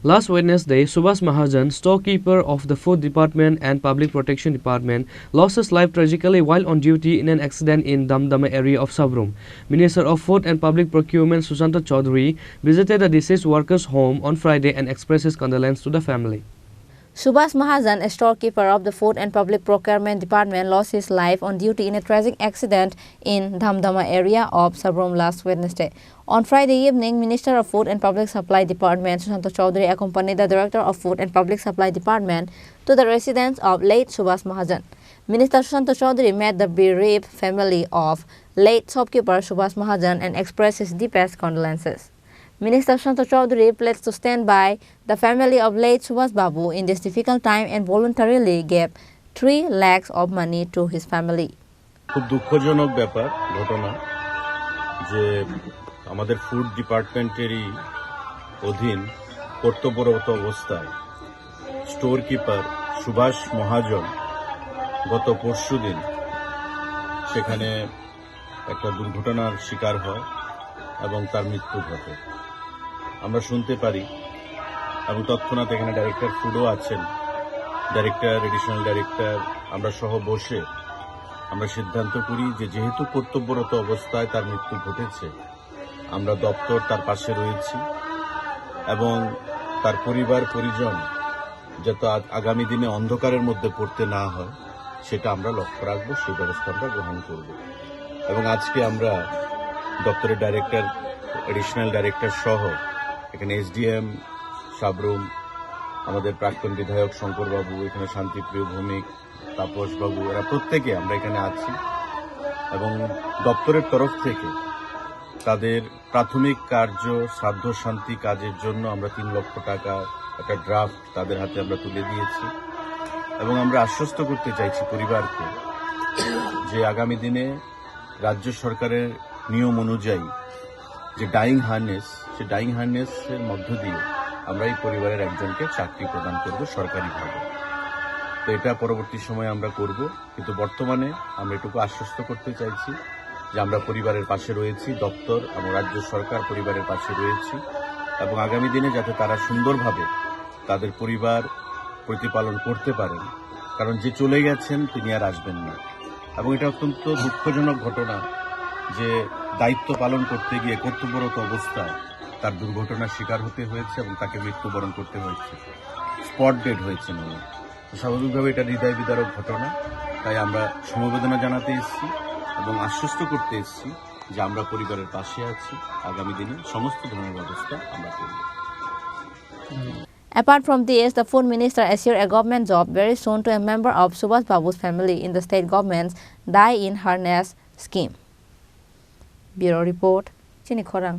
Last Wednesday, Subhas Mahajan, storekeeper of the Food Department and Public Protection Department, lost his life tragically while on duty in an accident in Damdama area of Sabrum. Minister of Food and Public Procurement Sushanta Chaudhary visited the deceased worker's home on Friday and expressed his condolences to the family. Subhas Mahajan, a storekeeper of the Food and Public Procurement Department, lost his life on duty in a tragic accident in Damdama area of Sabrum last Wednesday. On Friday evening, Minister of Food and Public Supply Department Sushanta Chaudhary accompanied the Director of Food and Public Supply Department to the residence of late Subhas Mahajan. Minister Sushanta Chaudhary met the bereaved family of late shopkeeper Subhas Mahajan and expressed his deepest condolences. Minister Sushanta Chaudhary pledged to stand by the family of late Subhas Babu in this difficult time and voluntarily gave 3 lakhs of money to his family. খুব দুঃখজনক ব্যাপার ঘটনা যে আমাদের food ডিপার্টমেন্টেরই অধীন কর্তব্যরত অবস্থায় store keeper Subhash মহাজন গত পরশুদিন সেখানে একটা দুর্ঘটনার শিকার হয় এবং তার মৃত্যু ঘটে। আমরা শুনতে পারি এবং তৎক্ষণাৎ এখানে ডাইরেক্টর ফুডও আছেন, ডাইরেক্টর, এডিশনাল ডাইরেক্টর, আমরা সহ বসে আমরা সিদ্ধান্ত করি যে যেহেতু কর্তব্যরত অবস্থায় তার মৃত্যু ঘটেছে, আমরা দপ্তর তার পাশে রয়েছি এবং তার পরিবার পরিজন যাতে আগামী দিনে অন্ধকারের মধ্যে পড়তে না হয় সেটা আমরা লক্ষ্য রাখবো, সেই ব্যবস্থা আমরা গ্রহণ করব। এবং আজকে আমরা দপ্তরের ডাইরেক্টর, এডিশনাল ডাইরেক্টর সহ এখানে এসডিএম সাবরুম, আমাদের প্রাক্তন বিধায়ক শঙ্করবাবু, এখানে শান্তিপ্রিয় ভৌমিক, তাপসবাবু, এরা প্রত্যেকে আমরা এখানে আছি এবং দপ্তরের তরফ থেকে তাদের প্রাথমিক কার্য শ্রাদ্ধ শান্তি কাজের জন্য আমরা 3 লক্ষ টাকা একটা ড্রাফট তাদের হাতে আমরা তুলে দিয়েছি এবং আমরা আশ্বস্ত করতে চাইছি পরিবারকে যে আগামী দিনে রাজ্য সরকারের নিয়ম অনুযায়ী যে ডাইং হার্নেস, সে ডাইং হার্নেসের মধ্য দিয়ে আমরা এই পরিবারের একজনকে চাকরি প্রদান করব সরকারিভাবে। তো এটা পরবর্তী সময়ে আমরা করব, কিন্তু বর্তমানে আমরা এটুকু আশ্বস্ত করতে চাইছি যে আমরা পরিবারের পাশে রয়েছি, দপ্তর এবং রাজ্য সরকার পরিবারের পাশে রয়েছি এবং আগামী দিনে যাতে তারা সুন্দরভাবে তাদের পরিবার প্রতিপালন করতে পারেন, কারণ যে চলে গেছেন তিনি আর আসবেন না। এবং এটা অত্যন্ত দুঃখজনক ঘটনা যে দায়িত্ব পালন করতে গিয়ে কর্তব্যরত অবস্থায় তার দুর্ঘটনার শিকার হতে হয়েছে এবং তাকে মৃত্যুবরণ করতে হয়েছে, স্পট ডেড হয়েছে। স্বাভাবিকভাবে এটা হৃদয় বিদারক ঘটনা, তাই আমরা সমবেদনা জানাতে এসেছি এবং আশ্বস্ত করতে এসেছি যে আমরা পরিবারের পাশে আছি, আগামী দিনে সমস্ত ধরনের ব্যবস্থা আমরা করব। Apart from this, the Food Minister assured a government job very soon to a member of Subhas Babu's family in the state government's Die in Harness scheme. Bureau Report, Chini Khorang.